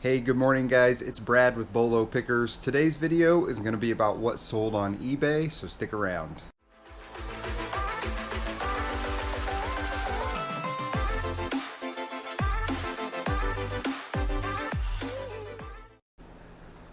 Hey, good morning guys. It's Brad with BOLO Pickers. Today's video is going to be about what sold on eBay, so stick around.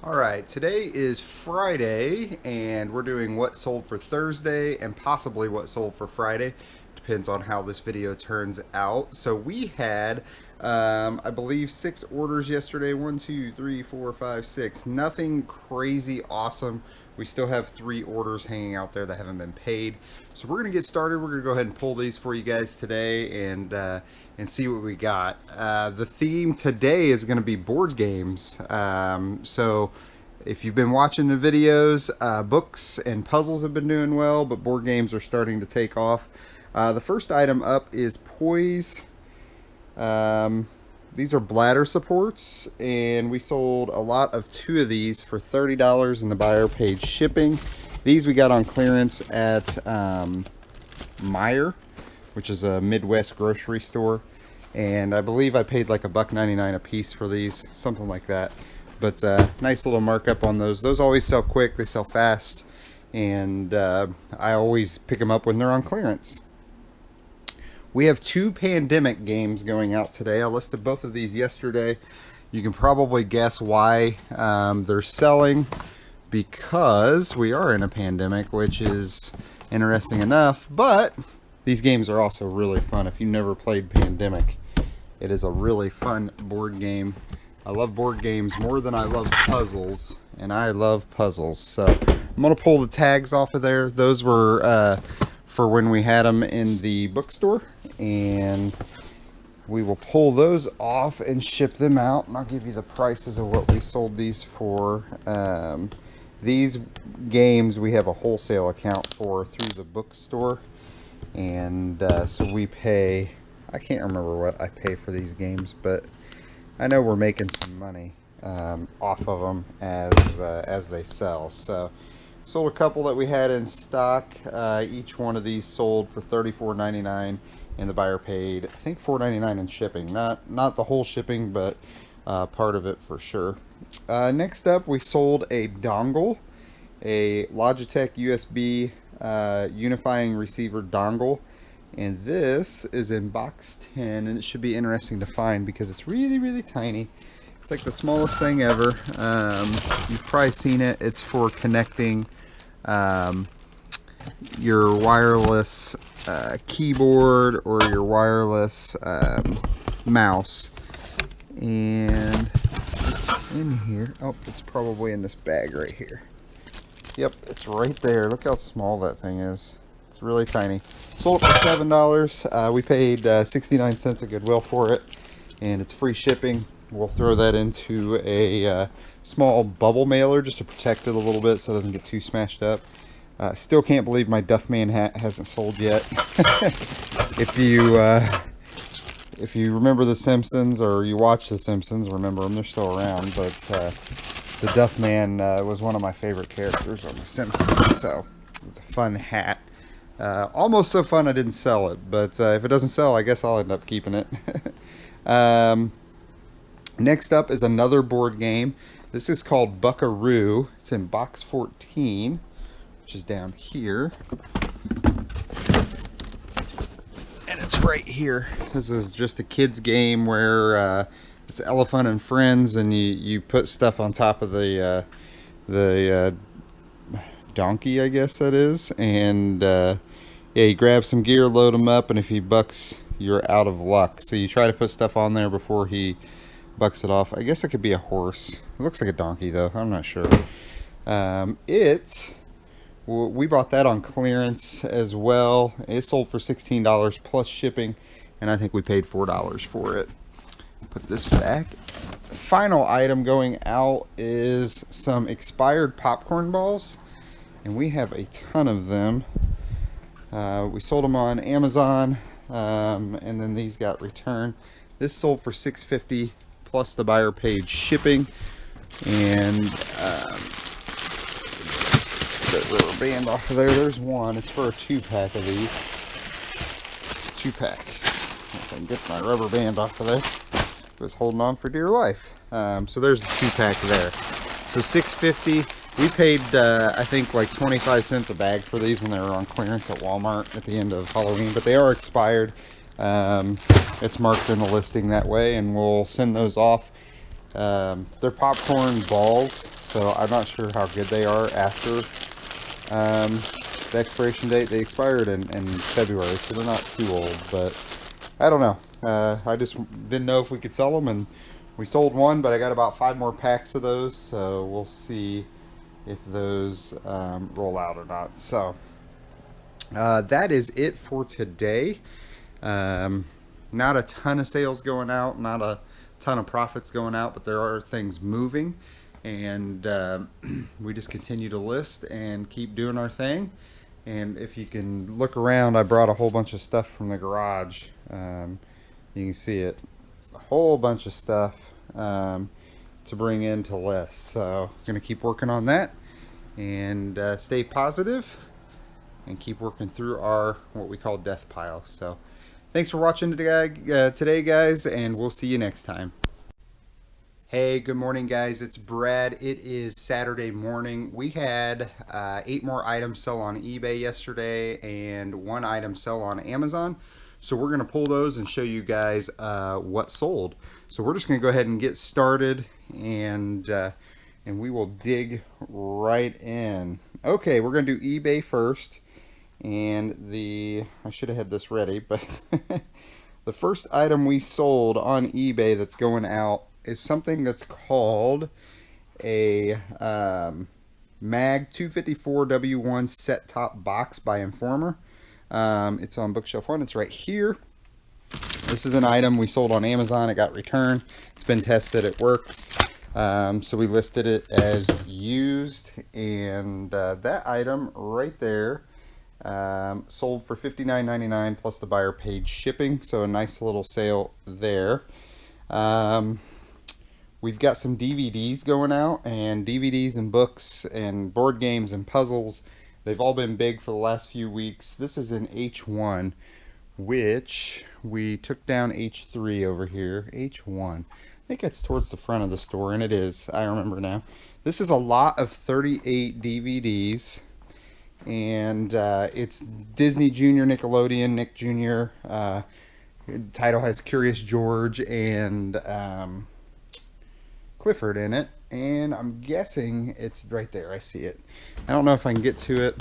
Alright, today is Friday and we're doing what sold for Thursday and possibly what sold for Friday. Depends on how this video turns out. So we had, I believe, 6 orders yesterday. 1, 2, 3, 4, 5, 6. Nothing crazy awesome. We still have 3 orders hanging out there that haven't been paid. So we're going to get started. We're going to go ahead and pull these for you guys today and see what we got. The theme today is going to be board games. So if you've been watching the videos, books and puzzles have been doing well, but board games are starting to take off. The first item up is Poise. These are bladder supports, and we sold a lot of 2 of these for $30, and the buyer paid shipping. These we got on clearance at Meijer, which is a Midwest grocery store, and I believe I paid like $1.99 a piece for these, something like that. But nice little markup on those. Those always sell quick, they sell fast, and I always pick them up when they're on clearance. We have 2 pandemic games going out today. I listed both of these yesterday. You can probably guess why they're selling, because we are in a pandemic, which is interesting enough, but these games are also really fun. If you've never played Pandemic, it is a really fun board game. I love board games more than I love puzzles, and I love puzzles. So I'm going to pull the tags off of there. Those were for when we had them in the bookstore, and we will pull those off and ship them out, and I'll give you the prices of what we sold these for. These games we have a wholesale account for through the bookstore, and so we pay, I can't remember what I pay for these games, but I know we're making some money off of them as they sell. So sold a couple that we had in stock. Each one of these sold for $34.99, and the buyer paid, I think, $4.99 in shipping. Not the whole shipping, but part of it for sure. Next up, we sold a dongle, a Logitech USB unifying receiver dongle, and this is in box 10, and it should be interesting to find because it's really tiny. It's like the smallest thing ever. You've probably seen it. It's for connecting your wireless keyboard or your wireless mouse, and it's in here. Oh, it's probably in this bag right here. Yep, it's right there. Look how small that thing is. It's really tiny. Sold it for $7. We paid 69 cents at Goodwill for it, and it's free shipping. We'll throw that into a small bubble mailer just to protect it a little bit so it doesn't get too smashed up. Still can't believe my Duffman hat hasn't sold yet. If you remember The Simpsons, or you watch The Simpsons, remember them, they're still around. But the Duffman was one of my favorite characters on The Simpsons, so it's a fun hat. Almost so fun I didn't sell it, but if it doesn't sell, I guess I'll end up keeping it. Next up is another board game. This is called Buckaroo. It's in box 14, which is down here. And it's right here. This is just a kid's game where it's Elephant and Friends, and you put stuff on top of the donkey, I guess that is. And yeah, you grab some gear, load them up, and if he bucks, you're out of luck. So you try to put stuff on there before he bucks it off. I guess it could be a horse. It looks like a donkey though, I'm not sure. We bought that on clearance as well. It sold for $16 plus shipping, and I think we paid $4 for it. Put this back. Final item going out is some expired popcorn balls, and we have a ton of them. We sold them on Amazon, and then these got returned. This sold for $6.50 plus the buyer paid shipping, and the rubber band off of there. There's one. It's for a 2-pack of these. 2-pack. If I can get my rubber band off of there. was holding on for dear life. So there's the 2-pack there. So $6.50. We paid, I think, like 25 cents a bag for these when they were on clearance at Walmart at the end of Halloween, but they are expired. It's marked in the listing that way, and we'll send those off. They're popcorn balls, so I'm not sure how good they are after the expiration date. They expired in February, so they're not too old, but I don't know. I just didn't know if we could sell them, and we sold one, but I got about 5 more packs of those, so we'll see if those roll out or not. So that is it for today. Not a ton of sales going out, not a ton of profits going out, but there are things moving, and we just continue to list and keep doing our thing. And if you can look around, I brought a whole bunch of stuff from the garage. You can see it, a whole bunch of stuff to bring in to list. So I'm gonna keep working on that and stay positive and keep working through our what we call death pile. So thanks for watching today, guys, and we'll see you next time. Hey, good morning, guys. It's Brad. It is Saturday morning. We had 8 more items sell on eBay yesterday and 1 item sell on Amazon. So we're going to pull those and show you guys what sold. So we're just going to go ahead and get started, and we will dig right in. Okay, we're going to do eBay first. And I should have had this ready, but the first item we sold on eBay that's going out is something that's called a Mag 254W1 set-top box by Informer. It's on bookshelf 1. It's right here. This is an item we sold on Amazon. It got returned. It's been tested. It works. So we listed it as used, and that item right there sold for $59.99 plus the buyer paid shipping, so a nice little sale there. We've got some DVDs going out, and DVDs and books and board games and puzzles, they've all been big for the last few weeks. This is an H1, which we took down H3 over here. H1, I think it's towards the front of the store, and it is, I remember now. This is a lot of 38 DVDs. And it's Disney Junior, Nickelodeon, Nick Jr. The title has Curious George and Clifford in it, and I'm guessing it's right there. I see it. I don't know if I can get to it.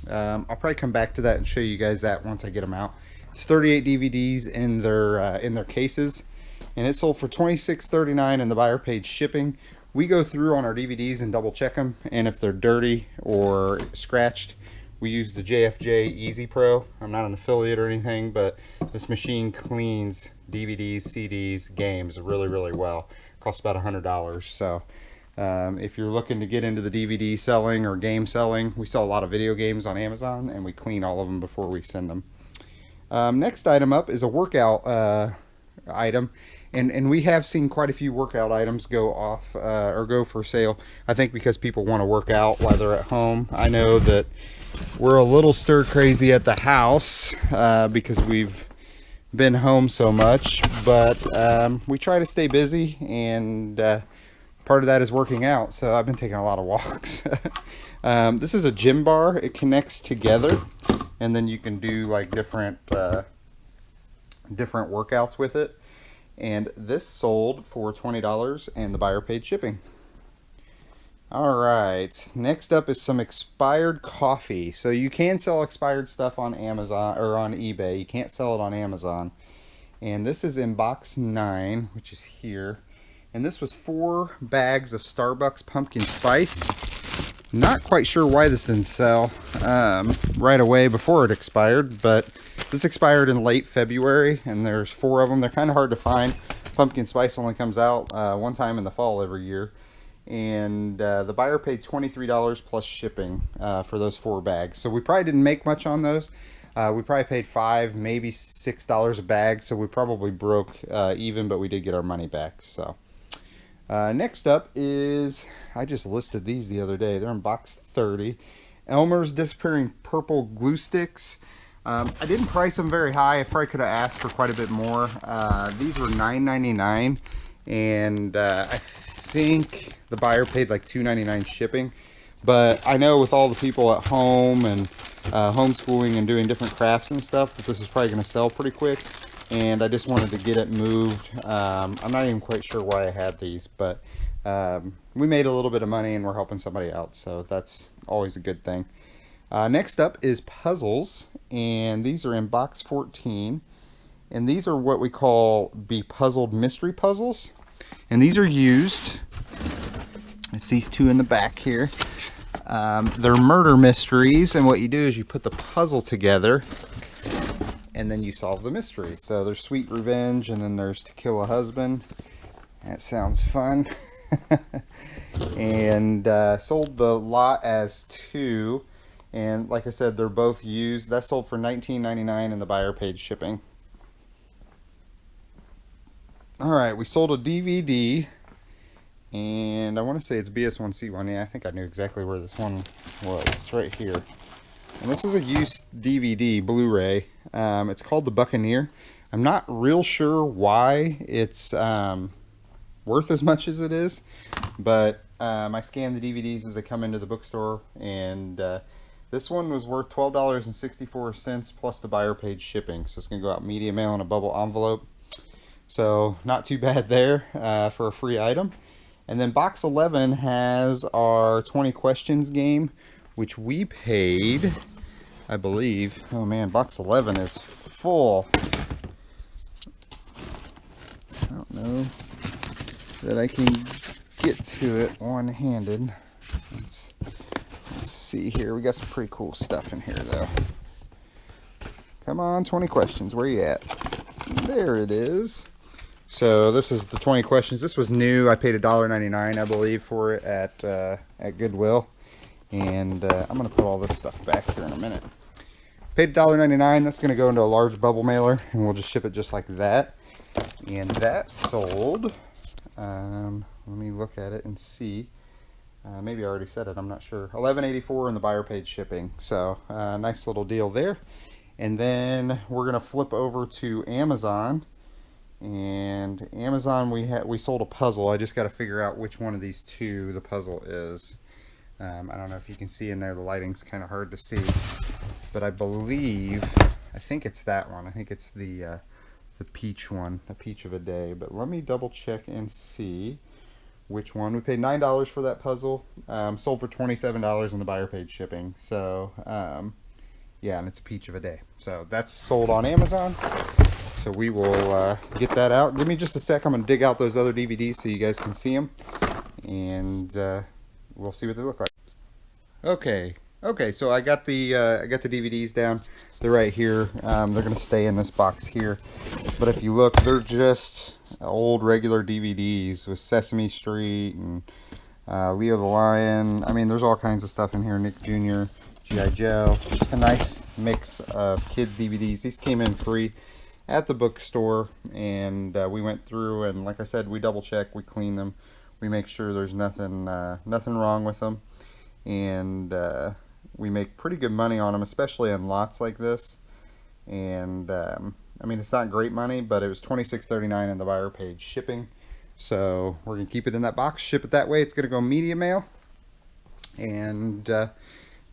I'll probably come back to that and show you guys that once I get them out. It's 38 DVDs in their cases, and it sold for $26.39, and the buyer paid shipping. We go through on our DVDs and double check them, and if they're dirty or scratched, we use the JFJ Easy Pro. I'm not an affiliate or anything, but this machine cleans DVDs, CDs, games really, really well. It costs about $100. So if you're looking to get into the DVD selling or game selling, we sell a lot of video games on Amazon, and we clean all of them before we send them. Next item up is a workout item, and we have seen quite a few workout items go off or go for sale. I think because people want to work out while they're at home. I know that we're a little stir crazy at the house because we've been home so much, but we try to stay busy, and part of that is working out. So I've been taking a lot of walks. This is a gym bar. It connects together, and then you can do like different workouts with it. And this sold for $20, and the buyer paid shipping. Alright, next up is some expired coffee. So you can sell expired stuff on Amazon or on eBay. You can't sell it on Amazon. And this is in box 9, which is here. And this was 4 bags of Starbucks pumpkin spice. Not quite sure why this didn't sell right away before it expired, but this expired in late February, and there's 4 of them. They're kind of hard to find. Pumpkin spice only comes out one time in the fall every year. And the buyer paid $23 plus shipping for those 4 bags. So we probably didn't make much on those. We probably paid $5, maybe $6 a bag. So we probably broke even, but we did get our money back. So next up is, I just listed these the other day. They're in box 30. Elmer's Disappearing Purple Glue Sticks. I didn't price them very high. I probably could have asked for quite a bit more. These were $9.99. and I think the buyer paid like $2.99 shipping. But I know with all the people at home and homeschooling and doing different crafts and stuff, that this is probably going to sell pretty quick. And I just wanted to get it moved. I'm not even quite sure why I had these, but we made a little bit of money and we're helping somebody out, so that's always a good thing. Next up is puzzles, and these are in box 14. And these are what we call Be Puzzled mystery puzzles. And these are used, it's these two in the back here. They're murder mysteries, and what you do is you put the puzzle together and then you solve the mystery. So there's Sweet Revenge, and then there's To Kill a Husband. That sounds fun. And sold the lot as two, and like I said, they're both used. That sold for $19.99 and the buyer paid shipping. Alright, we sold a DVD, and I want to say it's BS1C1. Yeah, I think I knew exactly where this one was. It's right here. And this is a used DVD, Blu-ray. It's called The Buccaneer. I'm not real sure why it's worth as much as it is, but I scan the DVDs as they come into the bookstore, and this one was worth $12.64 plus the buyer paid shipping. So it's going to go out media mail in a bubble envelope. So not too bad there for a free item. And then box 11 has our 20 questions game, which we paid, I believe. Oh man, box 11 is full. I don't know that I can get to it one-handed. Let's see here. We got some pretty cool stuff in here though. Come on, 20 questions. Where you at? There it is. So this is the 20 questions. This was new. I paid $1.99, I believe, for it at Goodwill. And I'm going to put all this stuff back here in a minute. Paid $1.99. That's going to go into a large bubble mailer, and we'll just ship it just like that. And that sold. Let me look at it and see. Maybe I already said it. I'm not sure. $11.84 and the buyer paid shipping. So nice little deal there. And then we're going to flip over to Amazon. And Amazon, we sold a puzzle. I just got to figure out which one of these two the puzzle is. I don't know if you can see in there. The lighting's kind of hard to see, but I think it's that one. I think it's the peach one, a peach of a day. But let me double check and see which one. We paid $9 for that puzzle. Sold for $27 and the buyer paid shipping. So yeah, and it's a peach of a day. So that's sold on Amazon. So we will get that out. Give me just a sec. I'm going to dig out those other DVDs so you guys can see them. And we'll see what they look like. Okay, so I got the DVDs down. They're right here. They're going to stay in this box here. But if you look, they're just old regular DVDs with Sesame Street and Leo the Lion. I mean, there's all kinds of stuff in here. Nick Jr., G.I. Joe. Just a nice mix of kids DVDs. These came in free at the bookstore, and we went through, and like I said, we double check, we clean them, we make sure there's nothing wrong with them, and we make pretty good money on them, especially on lots like this. And I mean, it's not great money, but it was $26.39 and the buyer paid shipping. So we're gonna keep it in that box, ship it that way. It's gonna go media mail, and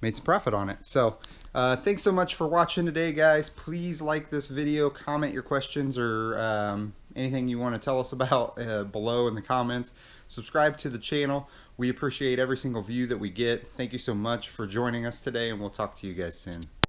made some profit on it. So thanks so much for watching today, guys. Please like this video, comment your questions or anything you want to tell us about below in the comments. Subscribe to the channel. We appreciate every single view that we get. Thank you so much for joining us today, and we'll talk to you guys soon.